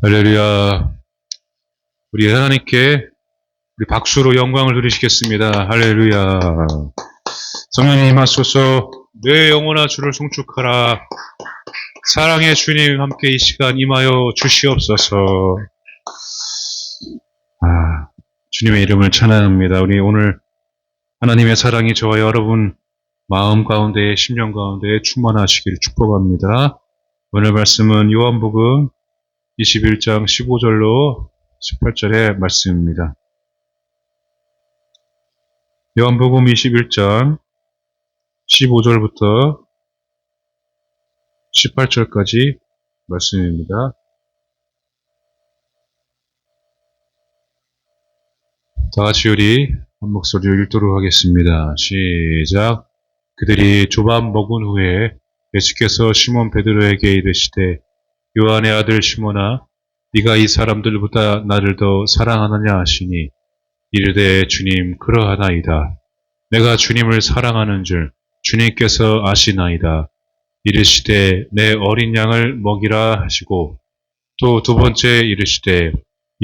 할렐루야. 우리 하나님께 우리 박수로 영광을 드리시겠습니다. 할렐루야. 성령님 임하소서. 내 영혼아 주를 송축하라. 사랑의 주님 함께 이 시간 임하여 주시옵소서. 주님의 이름을 찬양합니다. 우리 오늘 하나님의 사랑이 저와 여러분 마음 가운데, 심령 가운데 충만하시기를 축복합니다. 오늘 말씀은 요한복음 21장 15절로 18절의 말씀입니다. 요한복음 21장 15절부터 18절까지 말씀입니다. 다같이 우리 한 목소리로 읽도록 하겠습니다. 시작. 그들이 조밥 먹은 후에 예수께서 시몬 베드로에게 이르시되 요한의 아들 시몬아, 네가 이 사람들보다 나를 더 사랑하느냐 하시니 이르되 주님 그러하나이다. 내가 주님을 사랑하는 줄 주님께서 아시나이다. 이르시되 내 어린 양을 먹이라 하시고 또 두 번째 이르시되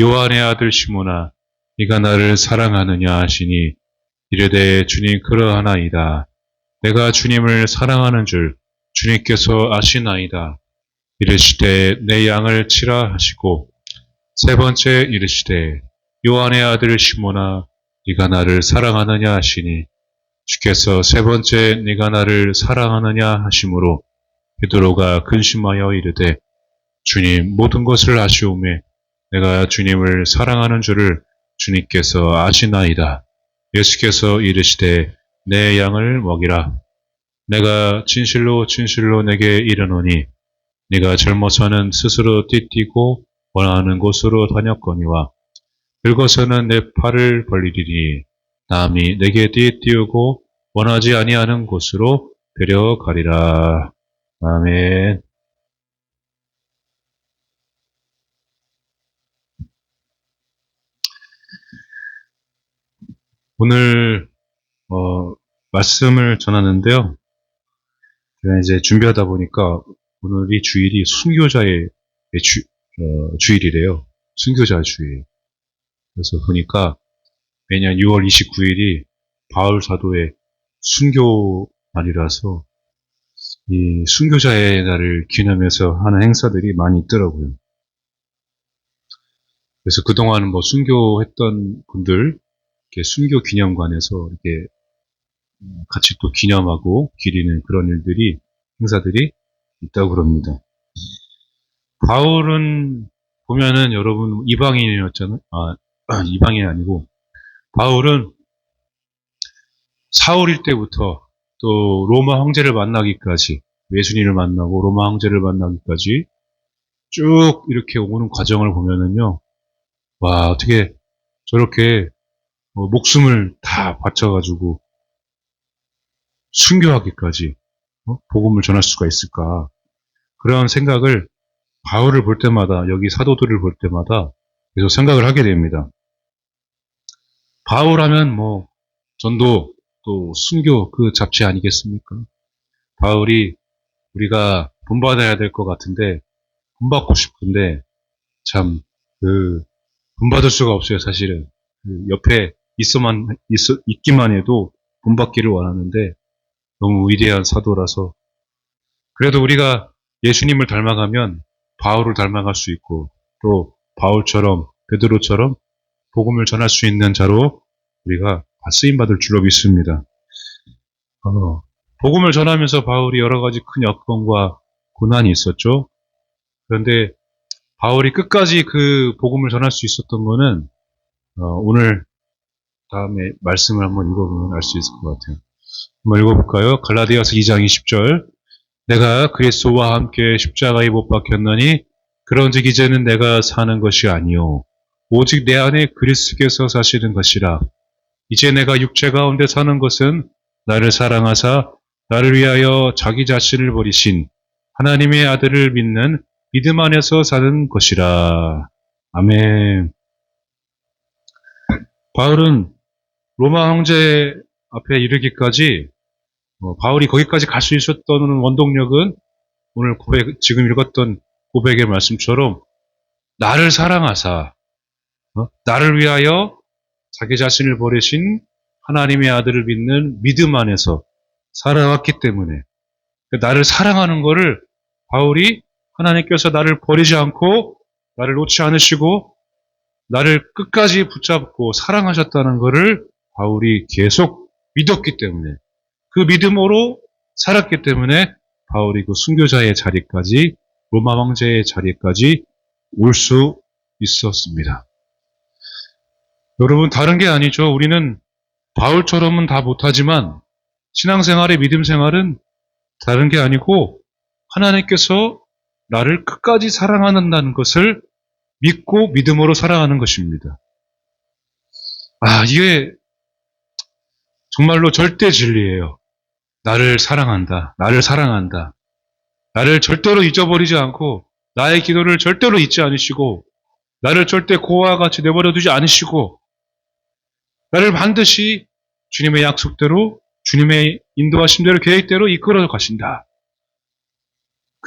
요한의 아들 시몬아, 네가 나를 사랑하느냐 하시니 이르되 주님 그러하나이다. 내가 주님을 사랑하는 줄 주님께서 아시나이다. 이르시되 내 양을 치라 하시고 세 번째 이르시되 요한의 아들 시몬아, 네가 나를 사랑하느냐 하시니 주께서 세 번째 네가 나를 사랑하느냐 하심으로 베드로가 근심하여 이르되 주님 모든 것을 아시오매 내가 주님을 사랑하는 줄을 주님께서 아시나이다. 예수께서 이르시되 내 양을 먹이라. 내가 진실로 진실로 내게 이르노니 네가 젊어서는 스스로 띠띠고 원하는 곳으로 다녔거니와 늙어서는 내 팔을 벌리리니 남이 내게 띠띠우고 원하지 아니하는 곳으로 데려가리라. 아멘. 오늘 말씀을 전하는데요. 제가 이제 준비하다 보니까 오늘이 주일이 순교자의 주일이래요. 순교자 주일. 그래서 보니까 매년 6월 29일이 바울 사도의 순교 날이라서 이 순교자의 날을 기념해서 하는 행사들이 많이 있더라고요. 그래서 그동안 뭐 순교했던 분들 이렇게 순교 기념관에서 이렇게 같이 또 기념하고 기리는 그런 일들이 행사들이 있다고 그럽니다. 바울은 보면은 여러분 이방인이었잖아요. 이방인이 아니고 바울은 사울일 때부터 또 로마 황제를 만나기까지, 예수님을 만나고 로마 황제를 만나기까지 쭉 이렇게 오는 과정을 보면은요, 와, 어떻게 저렇게 목숨을 다 바쳐가지고 순교하기까지 복음을 전할 수가 있을까? 그런 생각을 바울을 볼 때마다, 여기 사도들을 볼 때마다 계속 생각을 하게 됩니다. 바울 하면 뭐 전도 또 순교 그 잡지 아니겠습니까? 바울이 우리가 본받아야 될 것 같은데, 본받고 싶은데 참 본받을 수가 없어요. 사실은 옆에 있기만 해도 본받기를 원하는데 너무 위대한 사도라서. 그래도 우리가 예수님을 닮아가면 바울을 닮아갈 수 있고 또 바울처럼 베드로처럼 복음을 전할 수 있는 자로 우리가 쓰임받을 줄로 믿습니다. 복음을 전하면서 바울이 여러 가지 큰 여건과 고난이 있었죠. 그런데 바울이 끝까지 그 복음을 전할 수 있었던 거는 오늘 다음에 말씀을 한번 읽어보면 알 수 있을 것 같아요. 한번 읽어볼까요? 갈라디아서 2장 20절. 내가 그리스도와 함께 십자가에 못 박혔나니 그런즉 이제는 내가 사는 것이 아니요 오직 내 안에 그리스도께서 사시는 것이라. 이제 내가 육체 가운데 사는 것은 나를 사랑하사 나를 위하여 자기 자신을 버리신 하나님의 아들을 믿는 믿음 안에서 사는 것이라. 아멘. 바울은 로마 황제 앞에 이르기까지 바울이 거기까지 갈 수 있었던 원동력은 오늘 지금 읽었던 고백의 말씀처럼 나를 사랑하사 나를 위하여 자기 자신을 버리신 하나님의 아들을 믿는 믿음 안에서 살아왔기 때문에 나를 사랑하는 것을 바울이 하나님께서 나를 버리지 않고 나를 놓지 않으시고 나를 끝까지 붙잡고 사랑하셨다는 것을 바울이 계속 믿었기 때문에 그 믿음으로 살았기 때문에 바울이 그 순교자의 자리까지 로마 황제의 자리까지 올 수 있었습니다. 여러분 다른 게 아니죠. 우리는 바울처럼은 다 못하지만 신앙생활의 믿음 생활은 다른 게 아니고 하나님께서 나를 끝까지 사랑한다는 것을 믿고 믿음으로 살아가는 것입니다. 이게 정말로 절대 진리예요. 나를 사랑한다. 나를 사랑한다. 나를 절대로 잊어버리지 않고 나의 기도를 절대로 잊지 않으시고 나를 절대 고아와 같이 내버려 두지 않으시고 나를 반드시 주님의 약속대로 주님의 인도하심대로 계획대로 이끌어 가신다.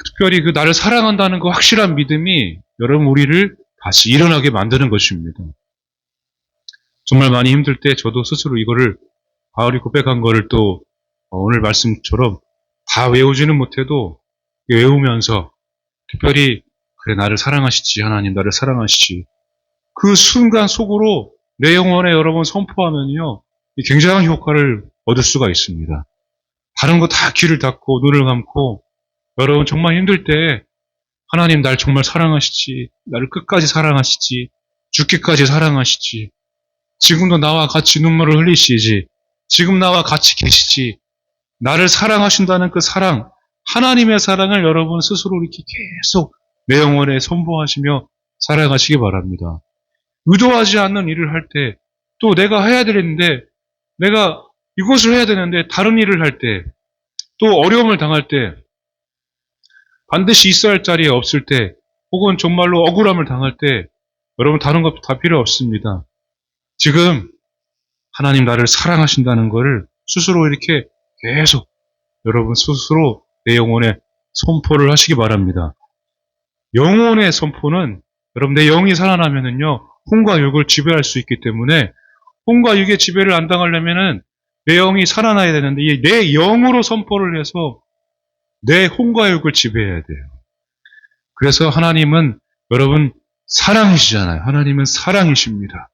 특별히 그 나를 사랑한다는 그 확실한 믿음이 여러분 우리를 다시 일어나게 만드는 것입니다. 정말 많이 힘들 때 저도 스스로 이거를 바울이 고백한 거를 또 오늘 말씀처럼 다 외우지는 못해도 외우면서 특별히 그래 나를 사랑하시지 하나님 나를 사랑하시지 그 순간 속으로 내 영혼에 여러분 선포하면요 굉장한 효과를 얻을 수가 있습니다. 다른 거 다 귀를 닫고 눈을 감고 여러분 정말 힘들 때 하나님 날 정말 사랑하시지 나를 끝까지 사랑하시지 죽기까지 사랑하시지 지금도 나와 같이 눈물을 흘리시지 지금 나와 같이 계시지 나를 사랑하신다는 그 사랑 하나님의 사랑을 여러분 스스로 이렇게 계속 내 영혼에 선포하시며 살아가시기 바랍니다. 의도하지 않는 일을 할 때 또 내가 해야 되는데 내가 이것을 해야 되는데 다른 일을 할 때 또 어려움을 당할 때 반드시 있어야 할 자리에 없을 때 혹은 정말로 억울함을 당할 때 여러분 다른 것 다 필요 없습니다. 지금 하나님 나를 사랑하신다는 것을 스스로 이렇게 계속 여러분 스스로 내 영혼에 선포를 하시기 바랍니다. 영혼의 선포는 여러분 내 영이 살아나면은요 혼과 육을 지배할 수 있기 때문에 혼과 육의 지배를 안 당하려면은 내 영이 살아나야 되는데 내 영으로 선포를 해서 내 혼과 육을 지배해야 돼요. 그래서 하나님은 여러분 사랑이시잖아요. 하나님은 사랑이십니다.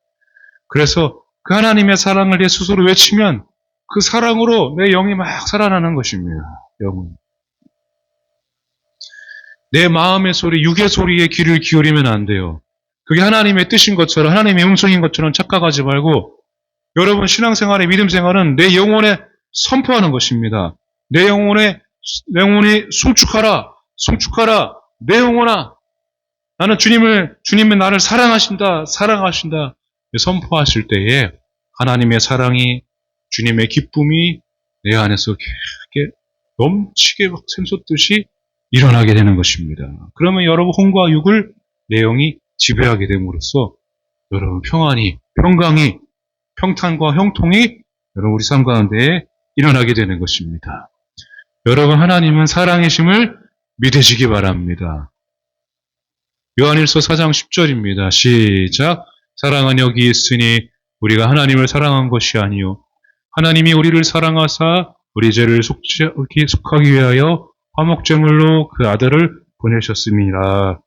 그래서 그 하나님의 사랑을 내 스스로 외치면 그 사랑으로 내 영이 막 살아나는 것입니다. 영은. 내 마음의 소리, 육의 소리에 귀를 기울이면 안 돼요. 그게 하나님의 뜻인 것처럼 하나님의 음성인 것처럼 착각하지 말고 여러분 신앙생활의 믿음생활은 내 영혼에 선포하는 것입니다. 내 영혼이 송축하라. 내 영혼아, 나는 주님은 나를 사랑하신다. 선포하실 때에 하나님의 사랑이, 주님의 기쁨이 내 안에서 이렇게 넘치게 막 샘솟듯이 일어나게 되는 것입니다. 그러면 여러분 혼과 육을 내 영이 지배하게 됨으로써 여러분 평강이, 평탄과 형통이 여러분 우리 삶 가운데에 일어나게 되는 것입니다. 여러분 하나님은 사랑이심을 믿으시기 바랍니다. 요한일서 4장 10절입니다. 시작. 사랑은 여기 있으니 우리가 하나님을 사랑한 것이 아니요 하나님이 우리를 사랑하사 우리 죄를 속하기 위하여 화목제물로 그 아들을 보내셨습니다.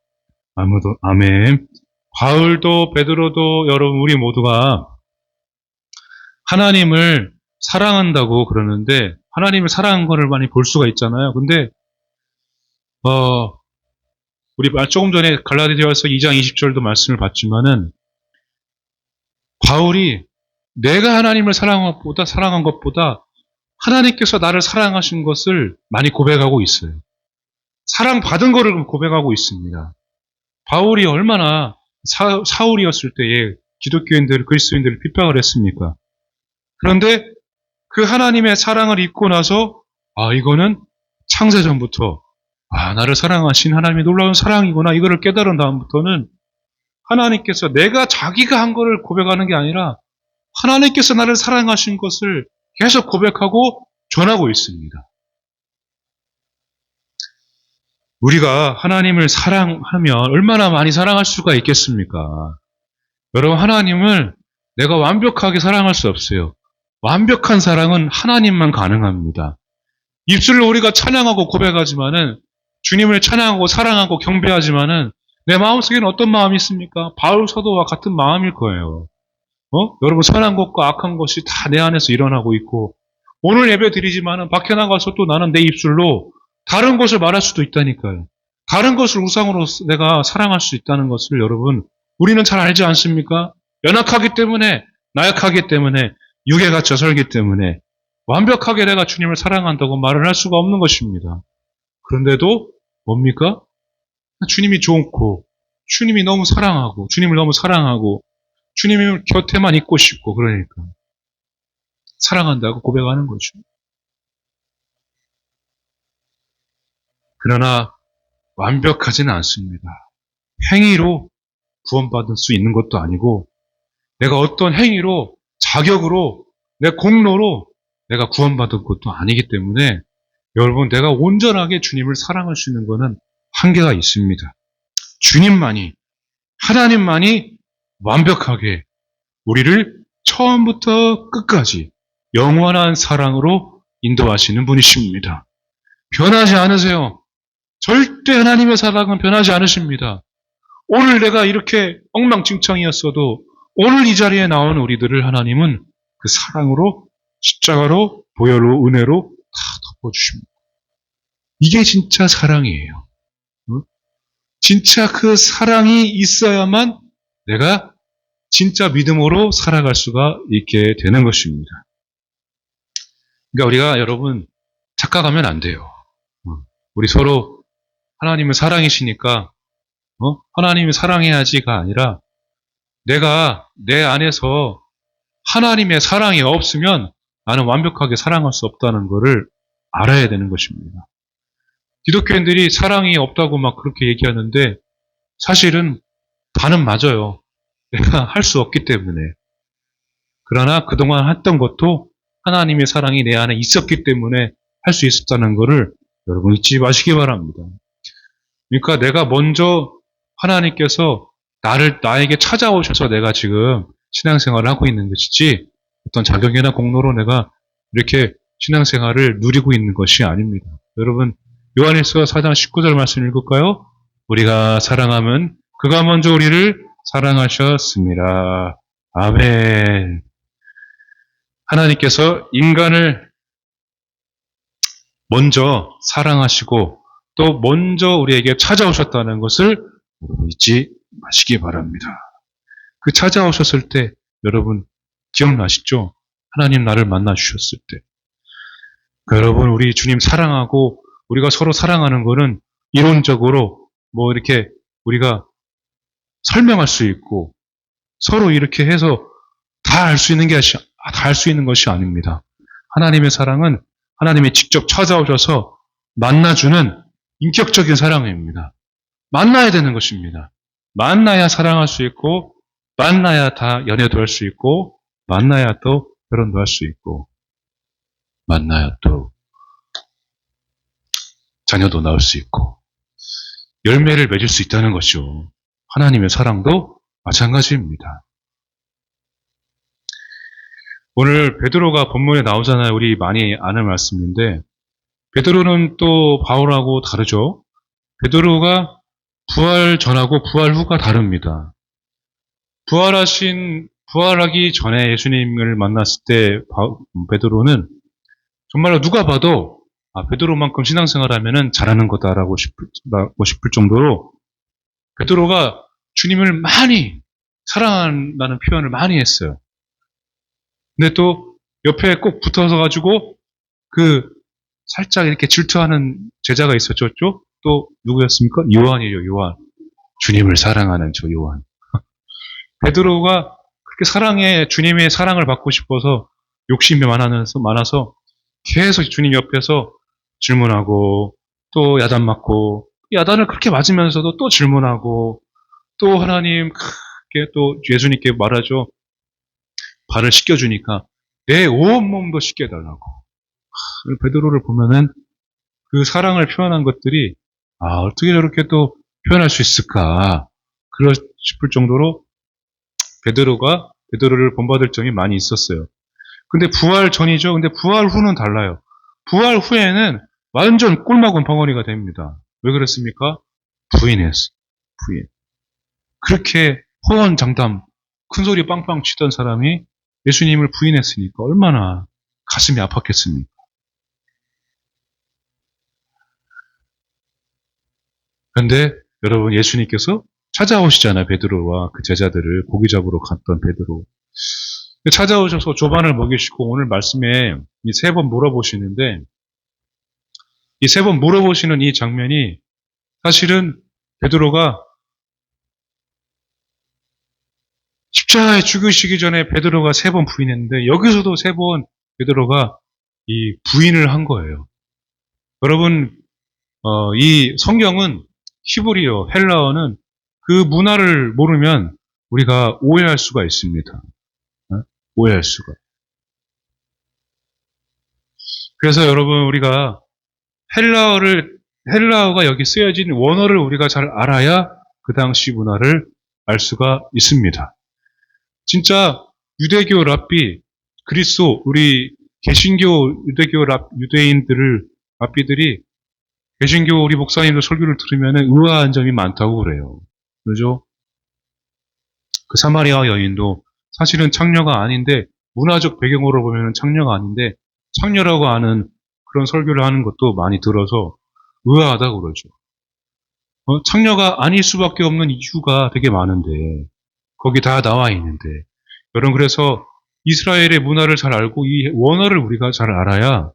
아멘. 바울도 베드로도 여러분 우리 모두가 하나님을 사랑한다고 그러는데 하나님을 사랑한 것을 많이 볼 수가 있잖아요. 근데 우리 조금 전에 갈라디아서 2장 20절도 말씀을 봤지만은 바울이 내가 하나님을 사랑한 것보다 하나님께서 나를 사랑하신 것을 많이 고백하고 있어요. 사랑받은 것을 고백하고 있습니다. 바울이 얼마나 사울이었을 때에 그리스도인들을 핍박을 했습니까? 그런데 그 하나님의 사랑을 입고 나서 이거는 창세전부터 나를 사랑하신 하나님의 놀라운 사랑이구나 이거를 깨달은 다음부터는 하나님께서 자기가 한 거를 고백하는 게 아니라 하나님께서 나를 사랑하신 것을 계속 고백하고 전하고 있습니다. 우리가 하나님을 사랑하면 얼마나 많이 사랑할 수가 있겠습니까? 여러분, 하나님을 내가 완벽하게 사랑할 수 없어요. 완벽한 사랑은 하나님만 가능합니다. 입술로 우리가 찬양하고 고백하지만은, 주님을 찬양하고 사랑하고 경배하지만은 내 마음속에는 어떤 마음이 있습니까? 바울 사도와 같은 마음일 거예요. 여러분, 선한 것과 악한 것이 다 내 안에서 일어나고 있고, 오늘 예배 드리지만은 밖에 나가서 또 나는 내 입술로 다른 것을 말할 수도 있다니까요. 다른 것을 우상으로 내가 사랑할 수 있다는 것을 여러분, 우리는 잘 알지 않습니까? 연약하기 때문에, 나약하기 때문에, 육에가 저설기 때문에 완벽하게 내가 주님을 사랑한다고 말을 할 수가 없는 것입니다. 그런데도 뭡니까? 주님이 좋고, 주님이 너무 사랑하고, 주님을 너무 사랑하고, 주님의 곁에만 있고 싶고, 그러니까 사랑한다고 고백하는 거죠. 그러나 완벽하지는 않습니다. 행위로 구원받을 수 있는 것도 아니고, 내가 어떤 행위로, 자격으로, 내 공로로 내가 구원받은 것도 아니기 때문에, 여러분, 내가 온전하게 주님을 사랑할 수 있는 것은 한계가 있습니다. 주님만이, 하나님만이 완벽하게 우리를 처음부터 끝까지 영원한 사랑으로 인도하시는 분이십니다. 변하지 않으세요. 절대 하나님의 사랑은 변하지 않으십니다. 오늘 내가 이렇게 엉망진창이었어도 오늘 이 자리에 나온 우리들을 하나님은 그 사랑으로, 십자가로, 보혈로, 은혜로 다 덮어주십니다. 이게 진짜 사랑이에요. 진짜 그 사랑이 있어야만 내가 진짜 믿음으로 살아갈 수가 있게 되는 것입니다. 그러니까 우리가 여러분 착각하면 안 돼요. 우리 서로 하나님은 사랑이시니까 하나님이 사랑해야지가 아니라, 내가 내 안에서 하나님의 사랑이 없으면 나는 완벽하게 사랑할 수 없다는 것을 알아야 되는 것입니다. 기독교인들이 사랑이 없다고 막 그렇게 얘기하는데 사실은 다는 맞아요. 내가 할 수 없기 때문에. 그러나 그동안 했던 것도 하나님의 사랑이 내 안에 있었기 때문에 할 수 있었다는 것을 여러분 잊지 마시기 바랍니다. 그러니까 내가 먼저 하나님께서 나에게 찾아오셔서 내가 지금 신앙생활을 하고 있는 것이지, 어떤 자격이나 공로로 내가 이렇게 신앙생활을 누리고 있는 것이 아닙니다. 여러분, 요한일서 4장 19절 말씀 읽을까요? 우리가 사랑하면 그가 먼저 우리를 사랑하셨습니다. 아멘. 하나님께서 인간을 먼저 사랑하시고 또 먼저 우리에게 찾아오셨다는 것을 잊지 마시기 바랍니다. 그 찾아오셨을 때 여러분 기억나시죠? 하나님 나를 만나 주셨을 때. 그러니까 여러분, 우리 주님 사랑하고 우리가 서로 사랑하는 것은 이론적으로 뭐 이렇게 우리가 설명할 수 있고 서로 이렇게 해서 다 알 수 있는 것이 아닙니다. 하나님의 사랑은 하나님이 직접 찾아오셔서 만나주는 인격적인 사랑입니다. 만나야 되는 것입니다. 만나야 사랑할 수 있고, 만나야 다 연애도 할 수 있고, 만나야 또 결혼도 할 수 있고, 만나야 또 자녀도 낳을 수 있고, 열매를 맺을 수 있다는 것이죠. 하나님의 사랑도 마찬가지입니다. 오늘 베드로가 본문에 나오잖아요. 우리 많이 아는 말씀인데, 베드로는 또 바울하고 다르죠. 베드로가 부활 전하고 부활 후가 다릅니다. 부활하기 전에 예수님을 만났을 때 베드로는 정말로 누가 봐도 베드로만큼 신앙생활하면 잘하는 거다라고 싶을 정도로 베드로가 주님을 많이 사랑한다는 표현을 많이 했어요. 근데 또 옆에 꼭 붙어서 가지고 살짝 이렇게 질투하는 제자가 있었죠. 또 누구였습니까? 요한이에요. 요한. 주님을 사랑하는 저 요한. 베드로가 그렇게 주님의 사랑을 받고 싶어서 욕심이 많아서 계속 주님 옆에서 질문하고 또 야단 맞고, 야단을 그렇게 맞으면서도 또 질문하고, 또 하나님 크게 또 예수님께 말하죠. 발을 씻겨주니까 내 온몸도 씻겨달라고. 베드로를 보면은 그 사랑을 표현한 것들이 어떻게 저렇게 또 표현할 수 있을까? 그러 싶을 정도로 베드로를 본받을 점이 많이 있었어요. 근데 부활 전이죠. 근데 부활 후는 달라요. 부활 후에는 완전 꿀먹은 벙어리가 됩니다. 왜 그랬습니까? 부인했어. 부인. 그렇게 호언장담, 큰 소리 빵빵 치던 사람이 예수님을 부인했으니까 얼마나 가슴이 아팠겠습니까? 그런데 여러분, 예수님께서 찾아오시잖아요. 베드로와 그 제자들을 고기 잡으러 갔던 베드로. 찾아오셔서 조반을 먹이시고 오늘 말씀에 이 세 번 물어보시는데, 이 세 번 물어보시는 이 장면이 사실은 베드로가 십자가에 죽으시기 전에 베드로가 세 번 부인했는데, 여기서도 세 번 베드로가 이 부인을 한 거예요. 여러분, 이 성경은 히브리어, 헬라어는 그 문화를 모르면 우리가 오해할 수가 있습니다. 오해할 수가. 그래서 여러분, 우리가 헬라어가 여기 쓰여진 원어를 우리가 잘 알아야 그 당시 문화를 알 수가 있습니다. 진짜 유대교 랍비, 그리스도, 우리 개신교 유대교 랍비들이 개신교 우리 목사님들 설교를 들으면 의아한 점이 많다고 그래요. 그죠? 그 사마리아 여인도 사실은 창녀가 아닌데, 문화적 배경으로 보면 창녀가 아닌데, 창녀라고 하는 그런 설교를 하는 것도 많이 들어서 의아하다고 그러죠. 창녀가 아닐 수밖에 없는 이유가 되게 많은데, 거기 다 나와 있는데, 여러분, 그래서 이스라엘의 문화를 잘 알고 이 원어를 우리가 잘 알아야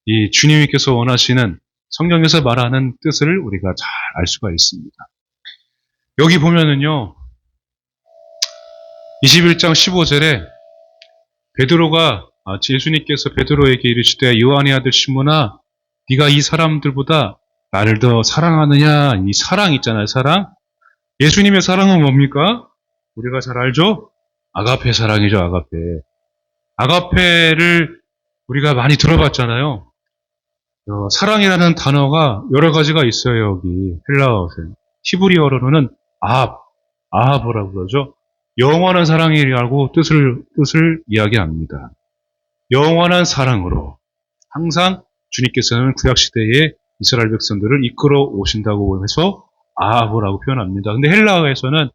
이 주님께서 원하시는 성경에서 말하는 뜻을 우리가 잘 알 수가 있습니다. 여기 보면은요, 21장 15절에 예수님께서 베드로에게 이르시되 요한의 아들 시몬아, 네가 이 사람들보다 나를 더 사랑하느냐? 이 사랑 있잖아요, 사랑. 예수님의 사랑은 뭡니까? 우리가 잘 알죠? 아가페 사랑이죠, 아가페. 아가페를 우리가 많이 들어봤잖아요. 사랑이라는 단어가 여러 가지가 있어요, 여기. 헬라어에. 히브리어로는 아합이라고 그러죠. 영원한 사랑이라고 뜻을 이야기합니다. 영원한 사랑으로. 항상 주님께서는 구약시대에 이스라엘 백성들을 이끌어 오신다고 해서 아합이라고 표현합니다. 근데 헬라어에서는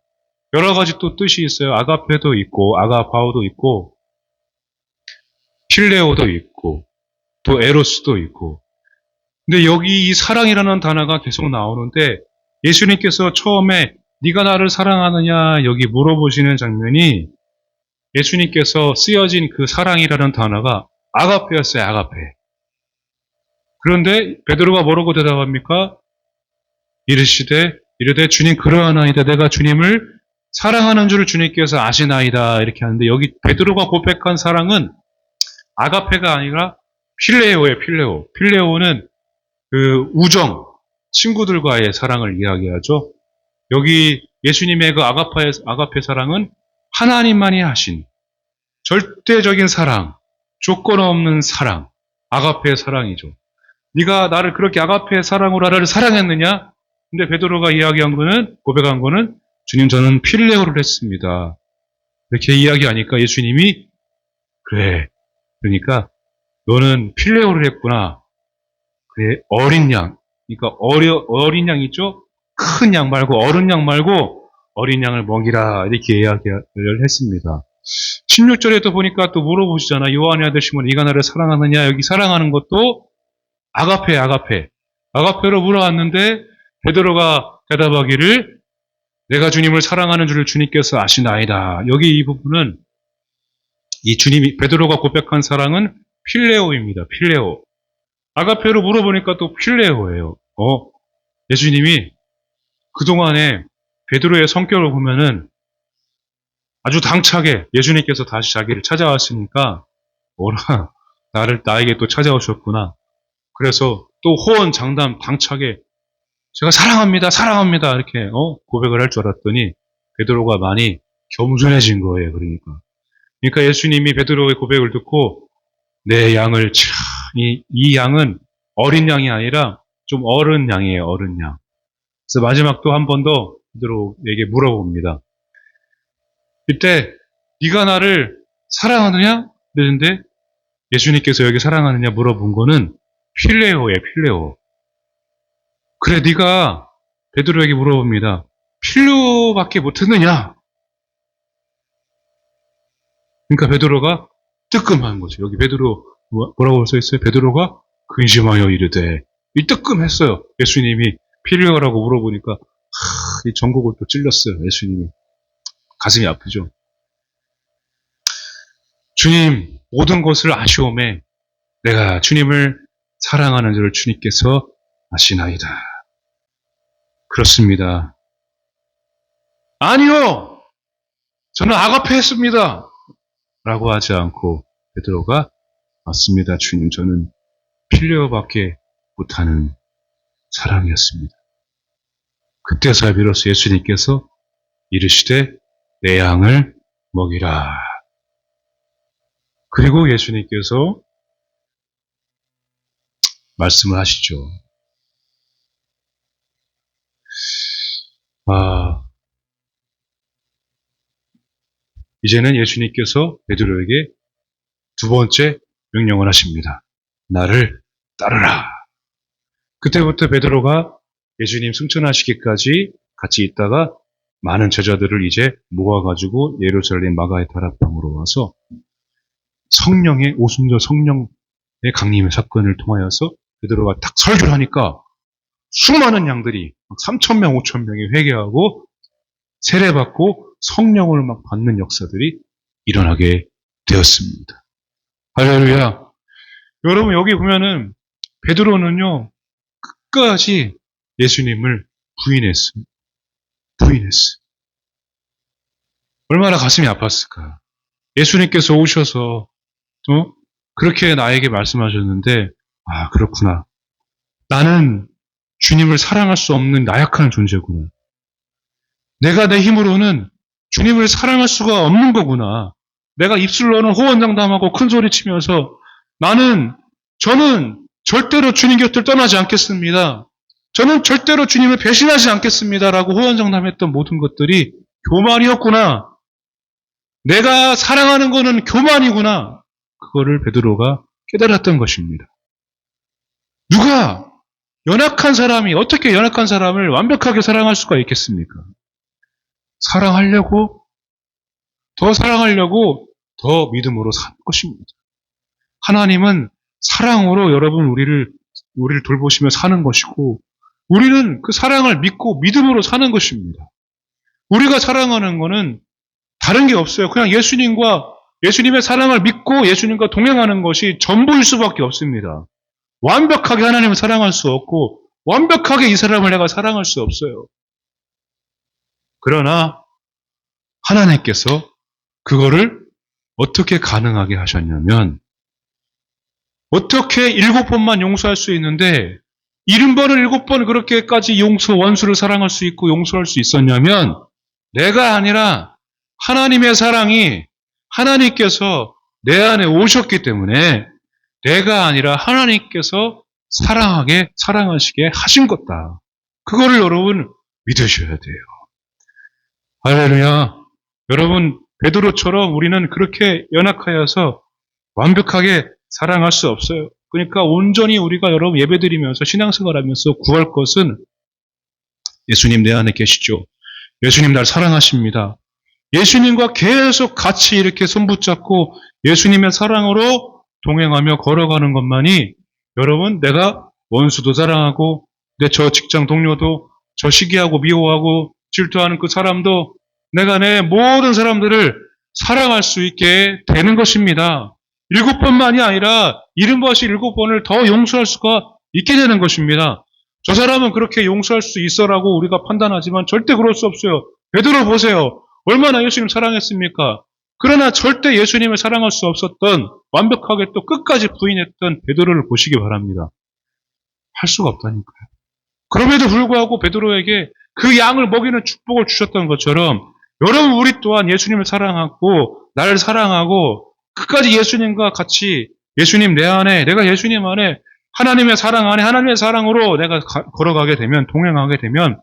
여러 가지 또 뜻이 있어요. 아가페도 있고, 아가파오도 있고, 필레오도 있고, 또 에로스도 있고. 근데 여기 이 사랑이라는 단어가 계속 나오는데, 예수님께서 처음에 네가 나를 사랑하느냐 여기 물어보시는 장면이 예수님께서 쓰여진 그 사랑이라는 단어가 아가페였어요. 아가페. 그런데 베드로가 뭐라고 대답합니까? 이르되 주님 그러하나이다. 내가 주님을 사랑하는 줄을 주님께서 아시나이다. 이렇게 하는데, 여기 베드로가 고백한 사랑은 아가페가 아니라 필레오예요. 필레오. 필레오는 그 우정, 친구들과의 사랑을 이야기하죠. 여기 예수님의 그 아가페 사랑은 하나님만이 하신 절대적인 사랑, 조건 없는 사랑, 아가페의 사랑이죠. 네가 나를 그렇게 아가페의 사랑으로 나를 사랑했느냐? 근데 베드로가 고백한 거는 주님, 저는 필레오를 했습니다. 이렇게 이야기하니까 예수님이 그래, 그러니까 너는 필레오를 했구나. 그래, 어린 양. 그러니까 어린 양 있죠? 큰 양 말고, 어른 양 말고 어린 양을 먹이라. 이렇게 이야기를 했습니다. 16절에도 보니까 또 물어보시잖아. 요한의 아들 시몬, 네가 나를 사랑하느냐? 여기 사랑하는 것도 아가페로 물어왔는데 베드로가 대답하기를 내가 주님을 사랑하는 줄을 주님께서 아시나이다. 여기 이 부분은 베드로가 고백한 사랑은 필레오입니다. 필레오. 아가페로 물어보니까 또 필레오예요. 예수님이 그동안에 베드로의 성격을 보면은 아주 당차게 예수님께서 다시 자기를 찾아왔으니까 나에게 또 찾아오셨구나. 그래서 또 호언장담 당차게 제가 사랑합니다 이렇게 고백을 할 줄 알았더니 베드로가 많이 겸손해진 거예요. 그러니까 예수님이 베드로의 고백을 듣고 내 양을 이 양은 어린 양이 아니라 좀 어른 양이에요. 어른 양. 그래서 마지막 또 한 번 더 베드로에게 물어봅니다. 이때 네가 나를 사랑하느냐? 그러는데 예수님께서 여기 사랑하느냐 물어본 거는 필레오예요, 필레오. 그래, 네가 베드로에게 물어봅니다. 필레오밖에 못했느냐? 그러니까 베드로가 뜨끔한 거죠. 여기 베드로 뭐라고 써 있어요? 베드로가 근심하여 이르되, 이 뜨끔했어요. 예수님이 필레오라고 물어보니까 이 전곡을 또 찔렸어요. 예수님이 가슴이 아프죠. 주님, 모든 것을 아시오매 내가 주님을 사랑하는 줄을 주님께서 아시나이다. 그렇습니다. 아니요! 저는 아가페했습니다. 라고 하지 않고 베드로가 맞습니다. 주님, 저는 필레오밖에 못하는 사랑이었습니다. 그때서야 비로소 예수님께서 이르시되 내 양을 먹이라. 그리고 예수님께서 말씀을 하시죠. 이제는 예수님께서 베드로에게 두 번째 명령을 하십니다. 나를 따르라. 그때부터 베드로가 예수님 승천하시기까지 같이 있다가 많은 제자들을 이제 모아가지고 예루살렘 마가의 다락방으로 와서 성령의 오순절 성령의 강림의 사건을 통하여서 베드로가 딱 설교를 하니까 수많은 양들이 3,000명, 5,000명이 회개하고 세례받고 성령을 막 받는 역사들이 일어나게 되었습니다. 할렐루야. 여러분 여기 보면은 베드로는요 끝까지 예수님을 부인했어요. 얼마나 가슴이 아팠을까. 예수님께서 오셔서 그렇게 나에게 말씀하셨는데 그렇구나. 나는 주님을 사랑할 수 없는 나약한 존재구나. 내가 내 힘으로는 주님을 사랑할 수가 없는 거구나. 내가 입술로는 호언장담하고 큰소리치면서 저는 절대로 주님 곁을 떠나지 않겠습니다. 저는 절대로 주님을 배신하지 않겠습니다라고 호언장담했던 모든 것들이 교만이었구나. 내가 사랑하는 거는 교만이구나. 그거를 베드로가 깨달았던 것입니다. 누가 연약한 사람이 어떻게 연약한 사람을 완벽하게 사랑할 수가 있겠습니까? 더 사랑하려고 더 믿음으로 사는 것입니다. 하나님은 사랑으로 여러분 우리를 돌보시며 사는 것이고 우리는 그 사랑을 믿고 믿음으로 사는 것입니다. 우리가 사랑하는 것은 다른 게 없어요. 그냥 예수님의 사랑을 믿고 예수님과 동행하는 것이 전부일 수밖에 없습니다. 완벽하게 하나님을 사랑할 수 없고 완벽하게 이 사람을 내가 사랑할 수 없어요. 그러나 하나님께서 그거를 어떻게 가능하게 하셨냐면 어떻게 7번만 용서할 수 있는데 70번을 7번 그렇게까지 원수를 사랑할 수 있고 용서할 수 있었냐면 내가 아니라 하나님의 사랑이 하나님께서 내 안에 오셨기 때문에 내가 아니라 하나님께서 사랑하시게 하신 것다. 그거를 여러분 믿으셔야 돼요. 할렐루야. 여러분 베드로처럼 우리는 그렇게 연약하여서 완벽하게 사랑할 수 없어요. 그러니까 온전히 우리가 여러분 예배드리면서 신앙생활하면서 구할 것은 예수님 내 안에 계시죠. 예수님 날 사랑하십니다. 예수님과 계속 같이 이렇게 손붙잡고 예수님의 사랑으로 동행하며 걸어가는 것만이 여러분 내가 원수도 사랑하고 내 저 직장 동료도 저 시기하고 미워하고 질투하는 그 사람도 내가 내 모든 사람들을 사랑할 수 있게 되는 것입니다. 7번만이 아니라 7번을 더 용서할 수가 있게 되는 것입니다. 저 사람은 그렇게 용서할 수 있어라고 우리가 판단하지만 절대 그럴 수 없어요. 베드로 보세요. 얼마나 예수님 사랑했습니까? 그러나 절대 예수님을 사랑할 수 없었던 완벽하게 또 끝까지 부인했던 베드로를 보시기 바랍니다. 할 수가 없다니까요. 그럼에도 불구하고 베드로에게 그 양을 먹이는 축복을 주셨던 것처럼 여러분 우리 또한 예수님을 사랑하고 나를 사랑하고 끝까지 예수님과 같이 예수님 내 안에 내가 예수님 안에 하나님의 사랑 안에 하나님의 사랑으로 내가 걸어가게 되면 동행하게 되면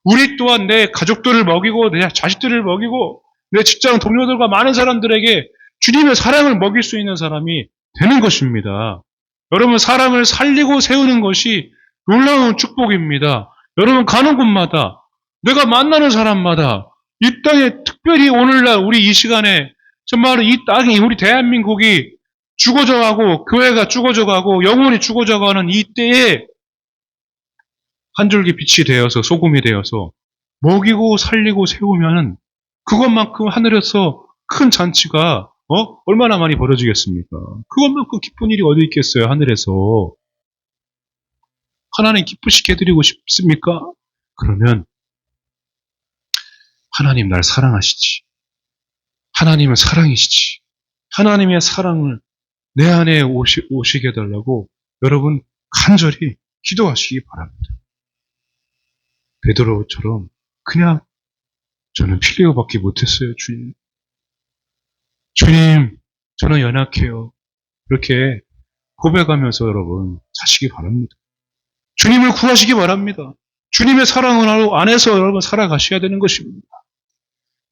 우리 또한 내 가족들을 먹이고 내 자식들을 먹이고 내 직장 동료들과 많은 사람들에게 주님의 사랑을 먹일 수 있는 사람이 되는 것입니다. 여러분, 사람을 살리고 세우는 것이 놀라운 축복입니다. 여러분, 가는 곳마다 내가 만나는 사람마다 이 땅에 특별히 오늘날 우리 이 시간에 정말 이 땅이 우리 대한민국이 죽어져가고 교회가 죽어져가고 영혼이 죽어져가는 이 때에 한 줄기 빛이 되어서 소금이 되어서 먹이고 살리고 세우면은 그것만큼 하늘에서 큰 잔치가 얼마나 많이 벌어지겠습니까? 그것만큼 기쁜 일이 어디 있겠어요, 하늘에서. 하나님 기쁘시게 해드리고 싶습니까? 그러면 하나님 날 사랑하시지. 하나님은 사랑이시지. 하나님의 사랑을 내 안에 오시게 해달라고 여러분 간절히 기도하시기 바랍니다. 베드로처럼 그냥 저는 필요밖에 못했어요, 주님. 주님, 저는 연약해요. 이렇게 고백하면서 여러분 사시기 바랍니다. 주님을 구하시기 바랍니다. 주님의 사랑을 안에서 여러분 살아가셔야 되는 것입니다.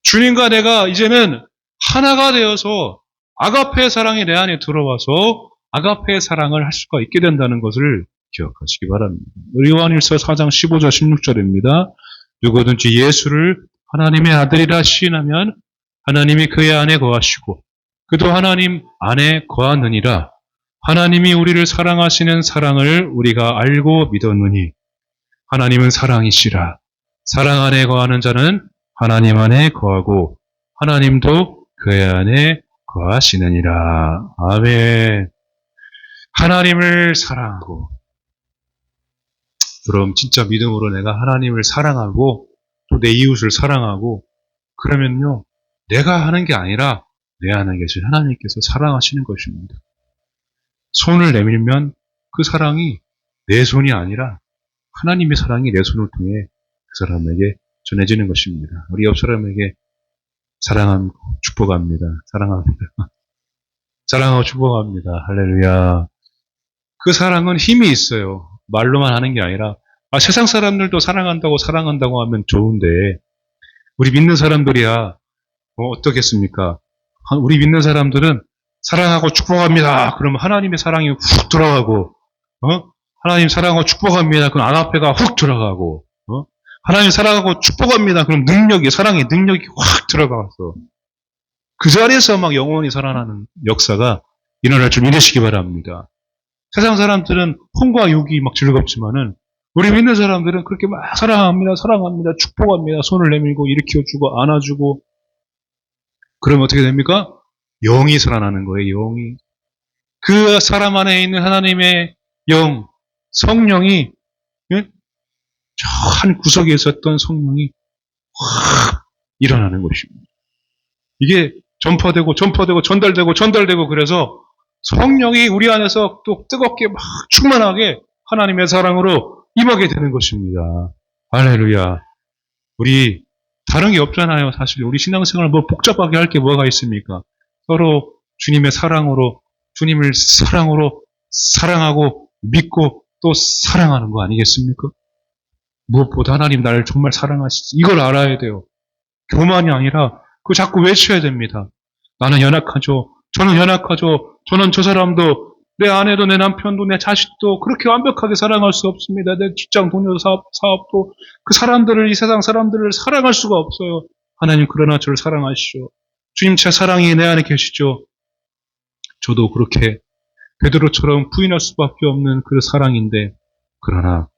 주님과 내가 이제는 하나가 되어서 아가페의 사랑이 내 안에 들어와서 아가페의 사랑을 할 수가 있게 된다는 것을 기억하시기 바랍니다. 요한일서 4장 15절 16절입니다. 누구든지 예수를 하나님의 아들이라 시인하면 하나님이 그의 안에 거하시고 그도 하나님 안에 거하느니라. 하나님이 우리를 사랑하시는 사랑을 우리가 알고 믿었느니 하나님은 사랑이시라. 사랑 안에 거하는 자는 하나님 안에 거하고 하나님도 그의 안에 거하시느니라. 아멘. 하나님을 사랑하고, 그럼 진짜 믿음으로 내가 하나님을 사랑하고 또 내 이웃을 사랑하고, 그러면요 내가 하는 게 아니라 내 안에 계신 하나님께서 사랑하시는 것입니다. 손을 내밀면 그 사랑이 내 손이 아니라 하나님의 사랑이 내 손을 통해 그 사람에게 전해지는 것입니다. 우리 옆 사람에게 사랑하고 축복합니다. 사랑합니다. 사랑하고 축복합니다. 할렐루야. 그 사랑은 힘이 있어요. 말로만 하는 게 아니라 세상 사람들도 사랑한다고 하면 좋은데 우리 믿는 사람들이야 어떻겠습니까? 우리 믿는 사람들은 사랑하고 축복합니다. 그러면 하나님의 사랑이 훅 들어가고 하나님 사랑하고 축복합니다. 그럼 아가페가 훅 들어가고 하나님 사랑하고 축복합니다. 그럼 사랑의 능력이 확 들어가서 그 자리에서 막 영원히 살아나는 역사가 일어날 줄 믿으시기 바랍니다. 세상 사람들은 혼과 육이 막 즐겁지만은 우리 믿는 사람들은 그렇게 막 사랑합니다, 축복합니다, 손을 내밀고 일으켜주고 안아주고 그러면 어떻게 됩니까? 영이 살아나는 거예요, 영이. 그 사람 안에 있는 하나님의 영, 성령이 저 한 구석에 있었던 성령이 확 일어나는 것입니다. 이게 전파되고 전달되고 그래서 성령이 우리 안에서 또 뜨겁게 막 충만하게 하나님의 사랑으로 임하게 되는 것입니다. 할렐루야. 우리 다른 게 없잖아요. 사실 우리 신앙생활 뭐 복잡하게 할 게 뭐가 있습니까? 서로 주님의 사랑으로 주님을 사랑하고 믿고 또 사랑하는 거 아니겠습니까? 무엇보다 하나님 나를 정말 사랑하시지. 이걸 알아야 돼요. 교만이 아니라 그거 자꾸 외쳐야 됩니다. 나는 연약하죠. 저는 연약하죠. 저는 저 사람도 내 아내도 내 남편도 내 자식도 그렇게 완벽하게 사랑할 수 없습니다. 내 직장 동료 사업도 그 사람들을 이 세상 사람들을 사랑할 수가 없어요. 하나님 그러나 저를 사랑하시죠. 주님 제 사랑이 내 안에 계시죠. 저도 그렇게 베드로처럼 부인할 수밖에 없는 그 사랑인데 그러나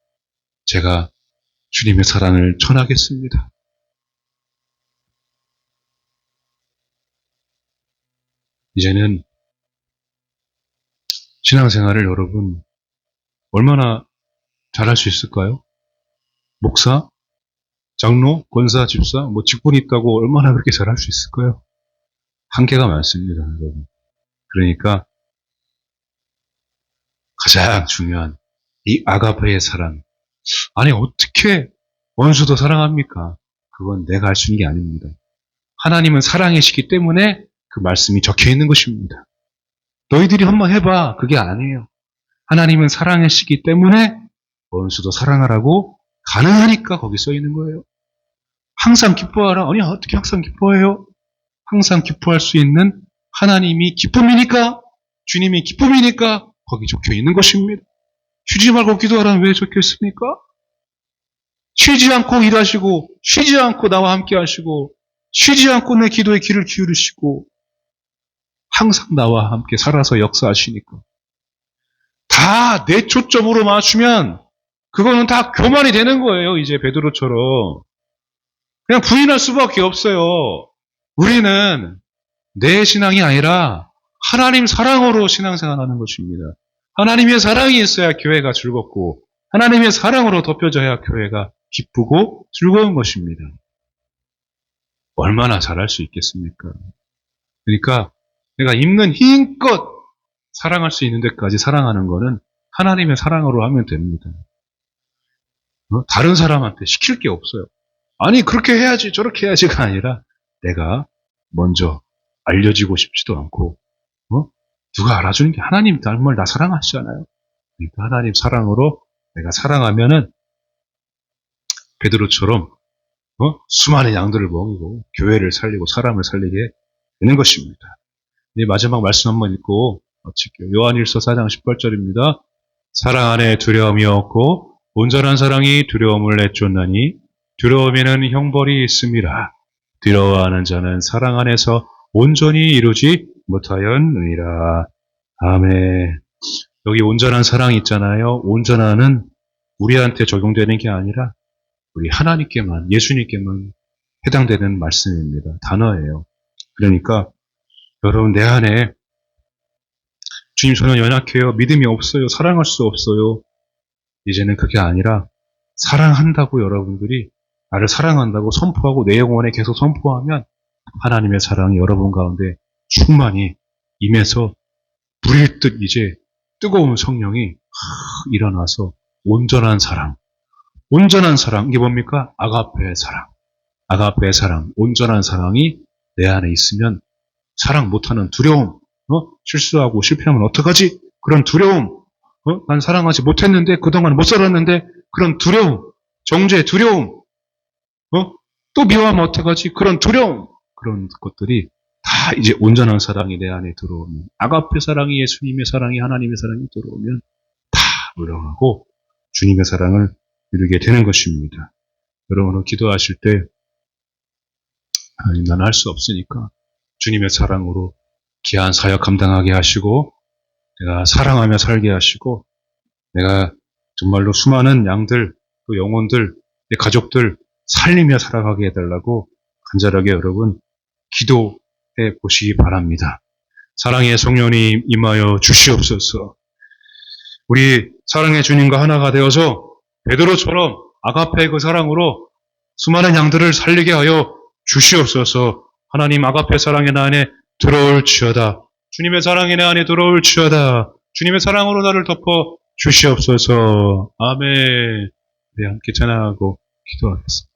제가 주님의 사랑을 전하겠습니다. 이제는 신앙생활을 여러분 얼마나 잘할 수 있을까요? 목사, 장로, 권사, 집사, 직분이 있다고 얼마나 그렇게 잘할 수 있을까요? 한계가 많습니다, 여러분. 그러니까 가장 중요한 이 아가페의 사랑. 아니 어떻게 원수도 사랑합니까? 그건 내가 할 수 있는 게 아닙니다. 하나님은 사랑이시기 때문에 그 말씀이 적혀 있는 것입니다. 너희들이 한번 해봐. 그게 아니에요. 하나님은 사랑이시기 때문에 원수도 사랑하라고 가능하니까 거기 써 있는 거예요. 항상 기뻐하라. 아니, 어떻게 항상 기뻐해요? 항상 기뻐할 수 있는 하나님이 기쁨이니까, 주님이 기쁨이니까 거기 적혀 있는 것입니다. 쉬지 말고 기도하라는 왜 적혀 있습니까? 쉬지 않고 일하시고, 쉬지 않고 나와 함께 하시고, 쉬지 않고 내 기도에 귀를 기울이시고, 항상 나와 함께 살아서 역사하시니까. 다 내 초점으로 맞추면 그거는 다 교만이 되는 거예요. 이제 베드로처럼. 그냥 부인할 수밖에 없어요. 우리는 내 신앙이 아니라 하나님 사랑으로 신앙생활하는 것입니다. 하나님의 사랑이 있어야 교회가 즐겁고 하나님의 사랑으로 덮여져야 교회가 기쁘고 즐거운 것입니다. 얼마나 잘할 수 있겠습니까? 그러니까 내가 있는 힘껏 사랑할 수 있는 데까지 사랑하는 거는 하나님의 사랑으로 하면 됩니다. 다른 사람한테 시킬 게 없어요. 아니 그렇게 해야지 저렇게 해야지가 아니라 내가 먼저 알려지고 싶지도 않고 누가 알아주는 게 하나님 정말 나 사랑하시잖아요. 그러니까 하나님 사랑으로 내가 사랑하면은 베드로처럼 수많은 양들을 먹이고 교회를 살리고 사람을 살리게 되는 것입니다. 이제 마지막 말씀 한번 읽고 마칠게요. 요한일서 4장 18절입니다. 사랑 안에 두려움이 없고 온전한 사랑이 두려움을 내쫓나니 두려움에는 형벌이 있음이라. 두려워하는 자는 사랑 안에서 온전히 이루지 못하였느니라. 아멘. 여기 온전한 사랑이 있잖아요. 온전한은 우리한테 적용되는 게 아니라 우리 하나님께만, 예수님께만 해당되는 말씀입니다. 단어예요. 그러니까 여러분 내 안에 주님 저는 연약해요. 믿음이 없어요. 사랑할 수 없어요. 이제는 그게 아니라 사랑한다고 여러분들이 나를 사랑한다고 선포하고 내 영혼에 계속 선포하면 하나님의 사랑이 여러분 가운데 충만히 임해서 불일 듯 이제 뜨거운 성령이 일어나서 온전한 사랑, 이게 뭡니까? 아가페의 사랑, 온전한 사랑이 내 안에 있으면 사랑 못하는 두려움, 실수하고 실패하면 어떡하지? 그런 두려움, 난 사랑하지 못했는데 그동안 못 살았는데 그런 두려움, 정죄 두려움, 또 미워하면 어떡하지? 그런 두려움, 그런 것들이 다 이제 온전한 사랑이 내 안에 들어오면, 아가페 사랑이 예수님의 사랑이 하나님의 사랑이 들어오면 다 물러가고 주님의 사랑을 이루게 되는 것입니다. 여러분은 기도하실 때 하나님 나는 할 수 없으니까 주님의 사랑으로 귀한 사역 감당하게 하시고 내가 사랑하며 살게 하시고 내가 정말로 수많은 양들, 또 영혼들, 내 가족들 살리며 살아가게 해달라고 간절하게 여러분 기도해 보시기 바랍니다. 사랑의 성령님 임하여 주시옵소서. 우리 사랑의 주님과 하나가 되어서 베드로처럼 아가페의 그 사랑으로 수많은 양들을 살리게 하여 주시옵소서. 하나님 아가페 사랑의 나 안에 들어올지어다. 주님의 사랑이 내 안에 들어올지어다. 주님의 사랑으로 나를 덮어 주시옵소서. 아멘. 네, 함께 찬양하고 기도하겠습니다.